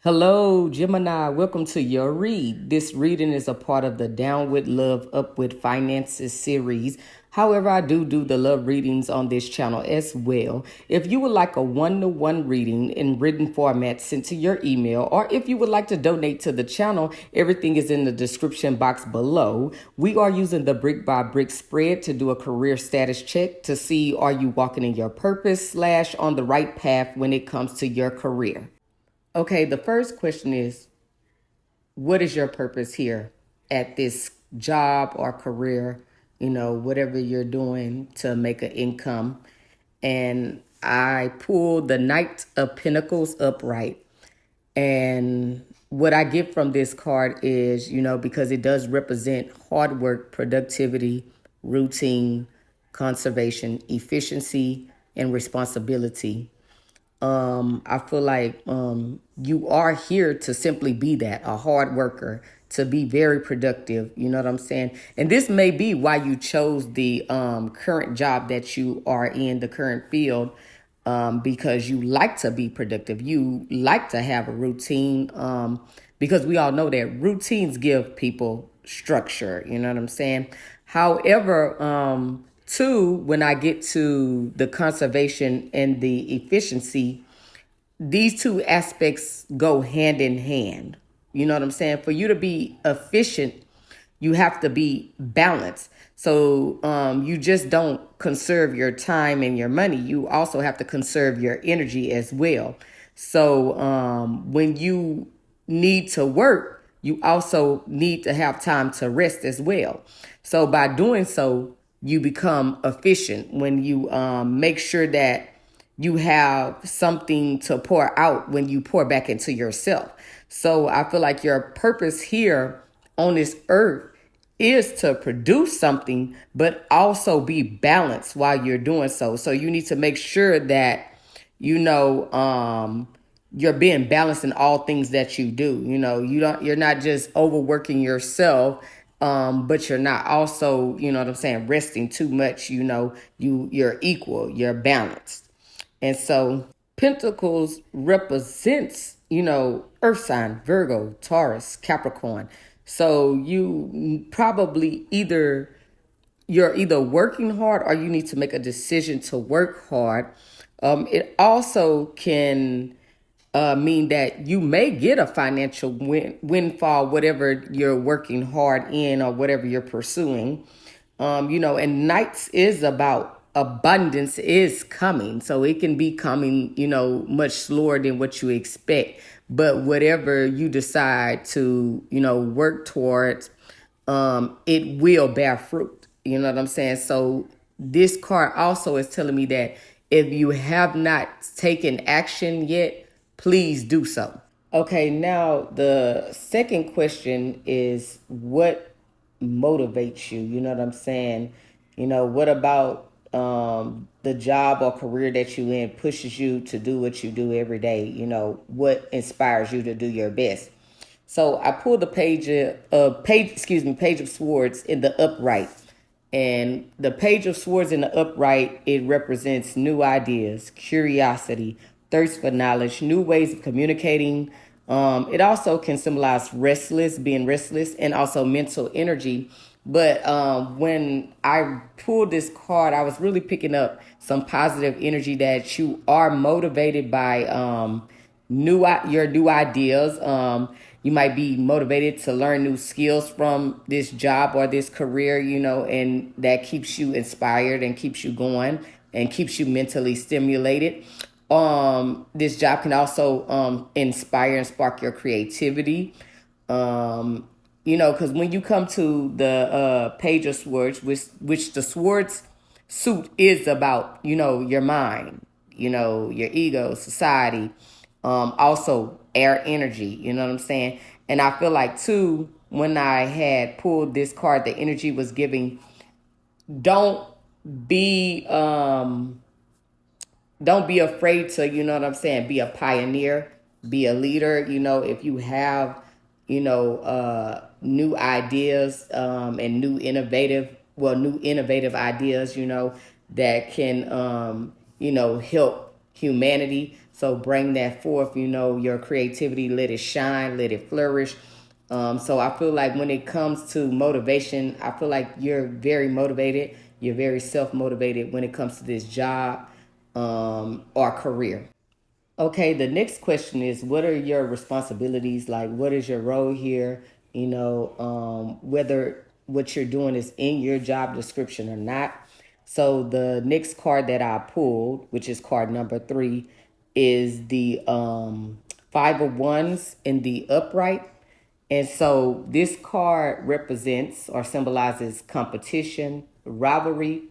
Hello, Gemini. Welcome to your read. This reading is a part of the Down with Love, Up with Finances series. However, I do the love readings on this channel as well. If you would like a one-to-one reading in written format sent to your email, or if you would like to donate to the channel, everything is in the description box below. We are using the brick by brick spread to do a career status check to see are you walking in your purpose / on the right path when it comes to your career. Okay, the first question is, what is your purpose here at this job or career, whatever you're doing to make an income? And I pulled the Knight of Pentacles upright. And what I get from this card is, because it does represent hard work, productivity, routine, conservation, efficiency, and responsibility. I feel like you are here to simply be that, a hard worker, to be very productive. You know what I'm saying? And this may be why you chose the current job that you are in, the current field, because you like to be productive. You like to have a routine, because we all know that routines give people structure. You know what I'm saying? However, two, when I get to the conservation and the efficiency, these two aspects go hand in hand. You know what I'm saying? For you to be efficient, you have to be balanced. So you just don't conserve your time and your money. You also have to conserve your energy as well. So when you need to work, you also need to have time to rest as well. So by doing so, you become efficient when you make sure that you have something to pour out when you pour back into yourself. So I feel like your purpose here on this earth is to produce something, but also be balanced while you're doing so. So you need to make sure that, you're being balanced in all things that you do. You're not just overworking yourself, but you're not also, resting too much. You're equal, you're balanced. And so Pentacles represents, earth sign, Virgo, Taurus, Capricorn. So you're either working hard or you need to make a decision to work hard. It also can mean that you may get a financial windfall, whatever you're working hard in or whatever you're pursuing. And nights is about abundance is coming. So it can be coming, much slower than what you expect. But whatever you decide to, work towards, it will bear fruit. You know what I'm saying? So this card also is telling me that if you have not taken action yet, please do so. Okay, now the second question is, what motivates you? You know what I'm saying? What about the job or career that you in pushes you to do what you do every day? What inspires you to do your best? So I pulled the page of swords in the upright. And the page of swords in the upright, it represents new ideas, curiosity, thirst for knowledge, new ways of communicating. It also can symbolize being restless, and also mental energy. But when I pulled this card, I was really picking up some positive energy that you are motivated by your new ideas. You might be motivated to learn new skills from this job or this career, and that keeps you inspired and keeps you going and keeps you mentally stimulated. This job can also inspire and spark your creativity. Because when you come to the page of swords, which the swords suit is about, your mind, your ego, society, also air energy, you know what I'm saying? And I feel like too, when I had pulled this card, the energy was giving, don't be afraid to, be a pioneer, be a leader. If you have, new ideas and new innovative ideas, that can, help humanity. So bring that forth, your creativity, let it shine, let it flourish. So I feel like when it comes to motivation, I feel like you're very motivated. You're very self-motivated when it comes to this job or career. Okay, the next question is, what are your responsibilities? Like, what is your role here? Whether what you're doing is in your job description or not. So the next card that I pulled, which is card number 3, is the Five of Wands in the upright. And so this card represents or symbolizes competition, rivalry,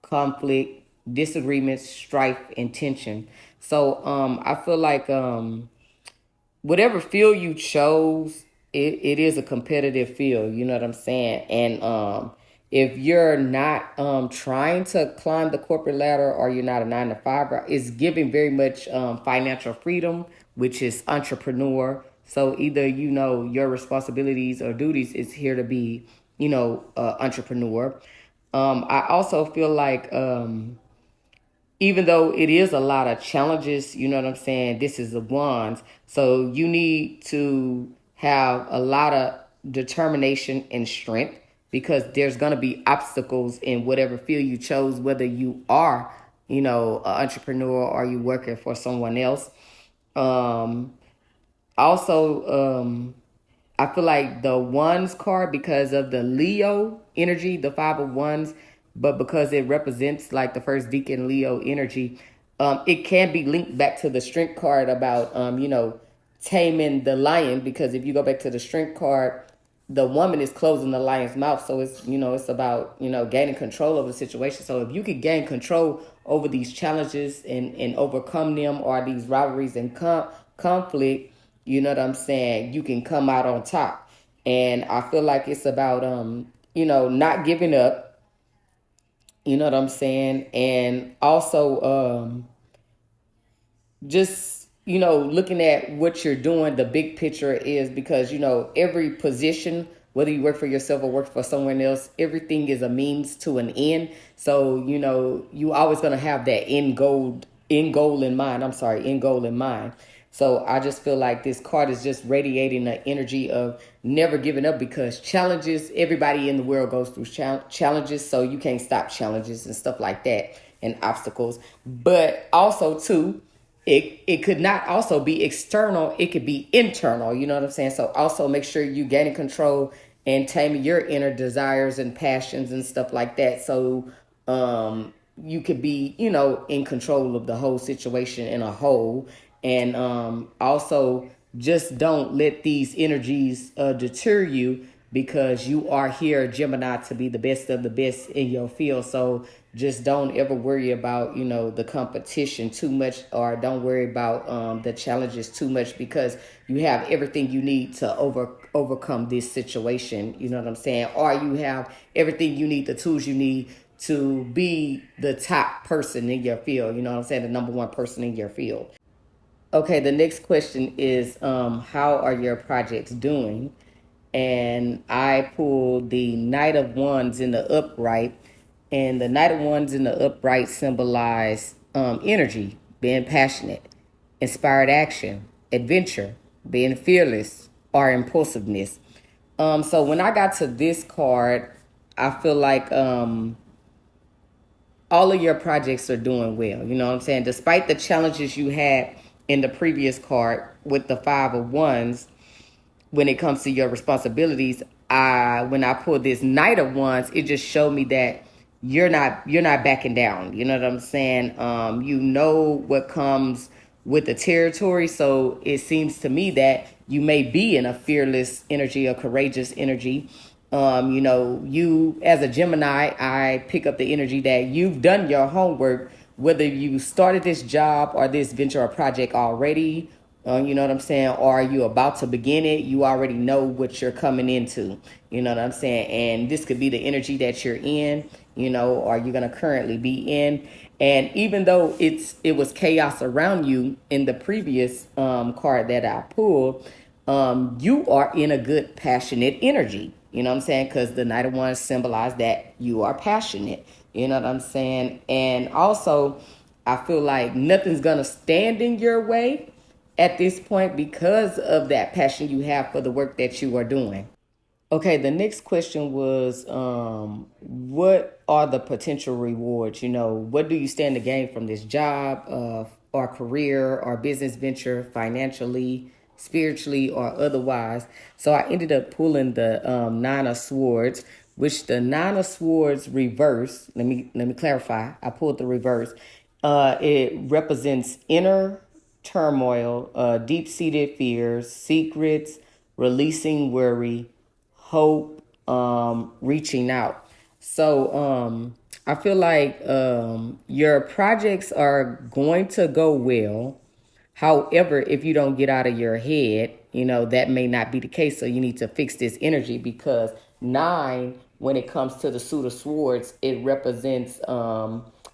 conflict, disagreements, strife, and tension. So I feel like whatever field you chose, it is a competitive field. You know what I'm saying? And if you're not trying to climb the corporate ladder, or you're not a 9 to 5, it's giving very much financial freedom, which is entrepreneur. So either your responsibilities or duties is here to be entrepreneur. I also feel like even though it is a lot of challenges, you know what I'm saying, this is the wands. So you need to have a lot of determination and strength, because there's going to be obstacles in whatever field you chose, whether you are, an entrepreneur or you working for someone else. Also, I feel like the Wands card, because of the Leo energy, the Five of Wands, but because it represents like the first deacon Leo energy, it can be linked back to the Strength card about, taming the lion. Because if you go back to the Strength card, the woman is closing the lion's mouth. So it's, it's about, gaining control over the situation. So if you could gain control over these challenges and overcome them, or these rivalries and conflict, you know what I'm saying, you can come out on top. And I feel like it's about, not giving up, you know what I'm saying? And also just, looking at what you're doing, the big picture is, because, every position, whether you work for yourself or work for someone else, everything is a means to an end. So, you always going to have that end goal in mind. So I just feel like this card is just radiating the energy of never giving up, because challenges, everybody in the world goes through challenges. So you can't stop challenges and stuff like that, and obstacles. But also too, it could not also be external. It could be internal. You know what I'm saying? So also make sure you gaining control and taming your inner desires and passions and stuff like that. So you could be, in control of the whole situation in a whole. And also just don't let these energies deter you, because you are here, Gemini, to be the best of the best in your field. So just don't ever worry about, the competition too much, or don't worry about the challenges too much, because you have everything you need to overcome this situation. You know what I'm saying? Or you have everything you need, the tools you need to be the top person in your field. You know what I'm saying? The number one person in your field. Okay, the next question is, how are your projects doing? And I pulled the Knight of Wands in the upright. And the Knight of Wands in the upright symbolize energy, being passionate, inspired action, adventure, being fearless, or impulsiveness. So when I got to this card, I feel like all of your projects are doing well. You know what I'm saying? Despite the challenges you had in the previous card with the Five of Wands, when it comes to your responsibilities, when I pulled this Knight of Wands, it just showed me that you're not backing down. You know what I'm saying? You know what comes with the territory. So it seems to me that you may be in a fearless energy, a courageous energy. You as a Gemini, I pick up the energy that you've done your homework, whether you started this job or this venture or project already, you know what I'm saying, or are you about to begin it, you already know what you're coming into, you know what I'm saying, and this could be the energy that you're in, or you're going to currently be in. And even though it was chaos around you in the previous card that I pulled, you are in a good passionate energy. You know what I'm saying? Because the Knight of Wands symbolize that you are passionate. You know what I'm saying? And also, I feel like nothing's gonna stand in your way at this point because of that passion you have for the work that you are doing. Okay, the next question was, what are the potential rewards? What do you stand to gain from this job, or career, or business venture, financially, spiritually, or otherwise? So I ended up pulling the Nine of Swords, which the Nine of Swords reverse. Let me clarify. I pulled the reverse. It represents inner turmoil, deep-seated fears, secrets, releasing worry, hope, reaching out. So I feel like your projects are going to go well. However, if you don't get out of your head, that may not be the case. So you need to fix this energy, because nine, when it comes to the suit of swords, it represents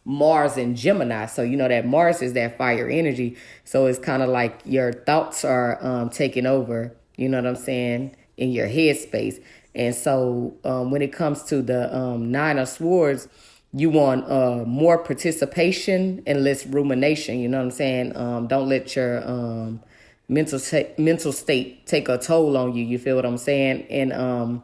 Mars and Gemini. So that Mars is that fire energy. So it's kind of like your thoughts are taking over, you know what I'm saying, in your headspace. And so when it comes to the Nine of Swords, you want more participation and less rumination. You know what I'm saying? Don't let your mental state take a toll on you. You feel what I'm saying? And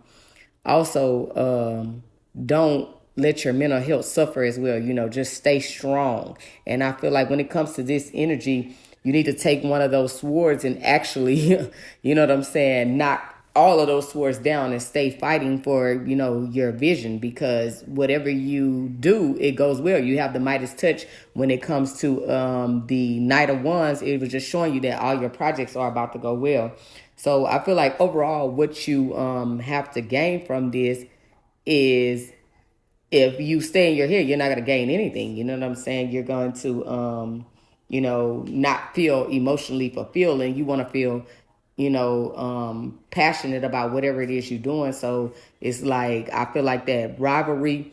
also, don't let your mental health suffer as well. Just stay strong. And I feel like when it comes to this energy, you need to take one of those swords and actually, you know what I'm saying, knock all of those swords down and stay fighting for, your vision, because whatever you do, it goes well. You have the Midas touch when it comes to the Knight of Wands. It was just showing you that all your projects are about to go well. So I feel like overall what you have to gain from this is, if you stay in your head, you're not going to gain anything. You know what I'm saying? You're going to, not feel emotionally fulfilled, and you want to feel, passionate about whatever it is you're doing. So it's like, I feel like that rivalry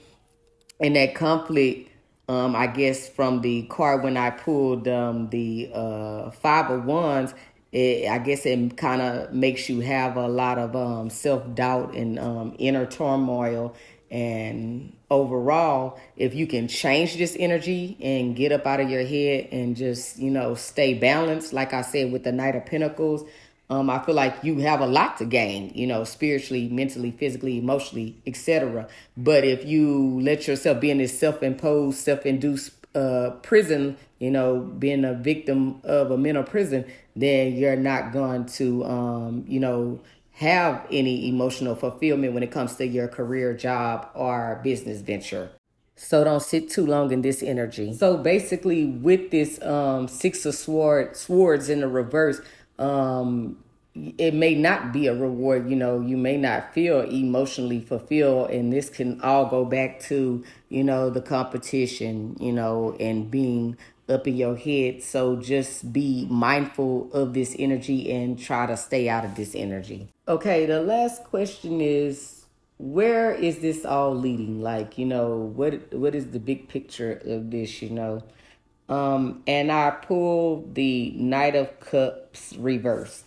and that conflict, I guess from the card when I pulled the Five of Wands, I guess it kind of makes you have a lot of self-doubt and inner turmoil. And overall, if you can change this energy and get up out of your head and just, stay balanced, like I said, with the Knight of Pentacles, I feel like you have a lot to gain, spiritually, mentally, physically, emotionally, etc. But if you let yourself be in this self-imposed, self-induced prison, being a victim of a mental prison, then you're not going to, have any emotional fulfillment when it comes to your career, job, or business venture. So don't sit too long in this energy. So basically, with this Six of Swords in the reverse, it may not be a reward. You may not feel emotionally fulfilled, and this can all go back to the competition, and being up in your head. So just be mindful of this energy and try to stay out of this energy. Okay, the last question is, where is this all leading? Like, what is the big picture of this, and I pulled the Knight of Cups reverse.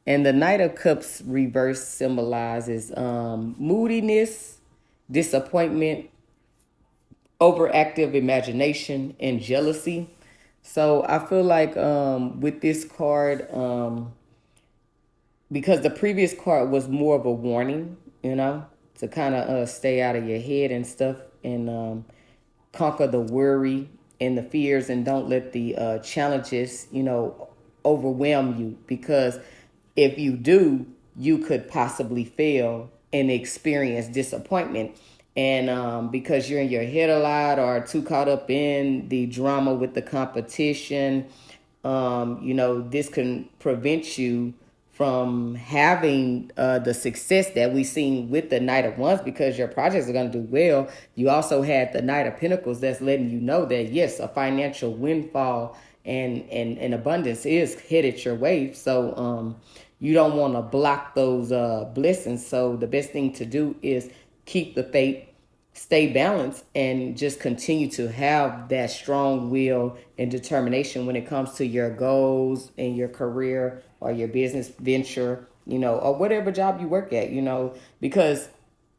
And the Knight of Cups reverse symbolizes moodiness, disappointment, overactive imagination, and jealousy. So I feel like with this card, because the previous card was more of a warning, to kind of stay out of your head and stuff, and conquer the worry and the fears, and don't let the challenges, overwhelm you, because if you do, you could possibly fail and experience disappointment. And because you're in your head a lot, or too caught up in the drama with the competition, this can prevent you from having the success that we've seen with the Knight of Wands, because your projects are going to do well. You also had the Knight of Pentacles that's letting you know that, yes, a financial windfall and abundance is headed your way. So you don't want to block those blessings. So the best thing to do is keep the faith, stay balanced, and just continue to have that strong will and determination when it comes to your goals and your career or your business venture, or whatever job you work at, because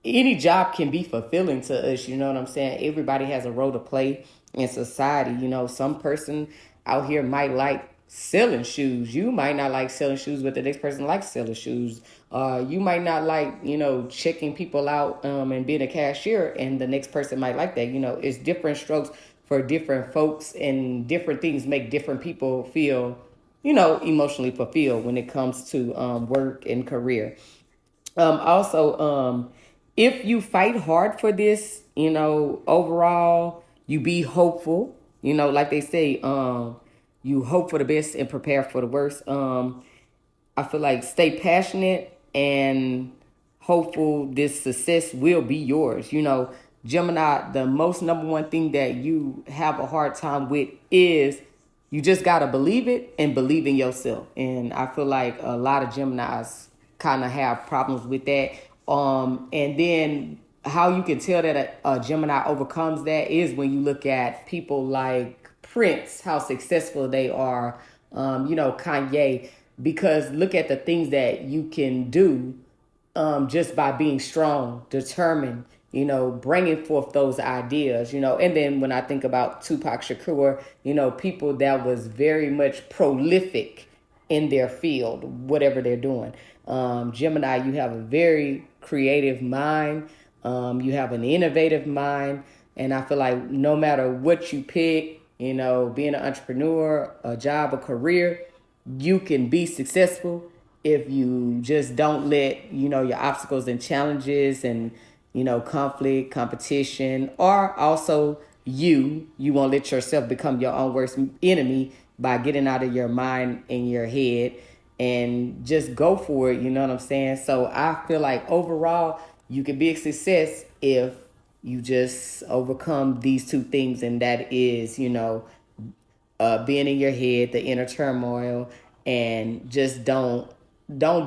any job can be fulfilling to us. You know what I'm saying? Everybody has a role to play in society. You know, some person out here might like selling shoes. You might not like selling shoes, but the next person likes selling shoes. You might not like, checking people out and being a cashier, and the next person might like that. You know, it's different strokes for different folks, and different things make different people feel, emotionally fulfilled when it comes to work and career. Also, if you fight hard for this, overall, you be hopeful. Like they say, you hope for the best and prepare for the worst. I feel like stay passionate and hopeful this success will be yours. Gemini, the most number one thing that you have a hard time with is you just got to believe it and believe in yourself. And I feel like a lot of Geminis kind of have problems with that. And then how you can tell that a Gemini overcomes that is when you look at people like Prince, how successful they are, Kanye, because look at the things that you can do just by being strong, determined, bringing forth those ideas, and then when I think about Tupac Shakur, people that was very much prolific in their field, whatever they're doing. Gemini, you have a very creative mind. You have an innovative mind. And I feel like no matter what you pick, being an entrepreneur, a job, a career, you can be successful if you just don't let, your obstacles and challenges and, conflict, competition, or also you won't let yourself become your own worst enemy by getting out of your mind and your head and just go for it. You know what I'm saying? So I feel like overall, you can be a success if you just overcome these two things. And that is, being in your head, the inner turmoil, and just don't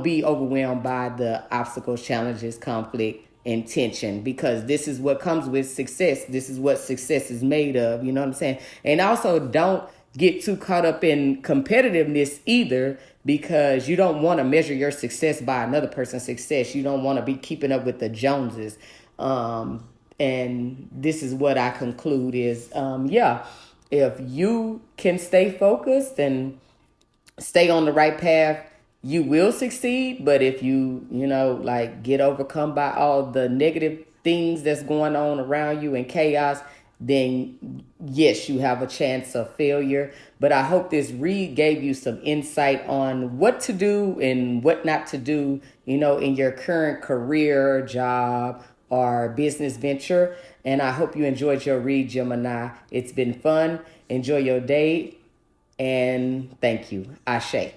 be overwhelmed by the obstacles, challenges, conflict, and tension, because this is what comes with success. This is what success is made of. You know what I'm saying? And also don't get too caught up in competitiveness either, because you don't want to measure your success by another person's success. You don't want to be keeping up with the Joneses. And this is what I conclude is, if you can stay focused and stay on the right path, you will succeed. But if you, get overcome by all the negative things that's going on around you and chaos, then yes, you have a chance of failure. But I hope this read gave you some insight on what to do and what not to do, in your current career, job, or business venture. And I hope you enjoyed your read, Gemini. It's been fun. Enjoy your day. And thank you. Ashe.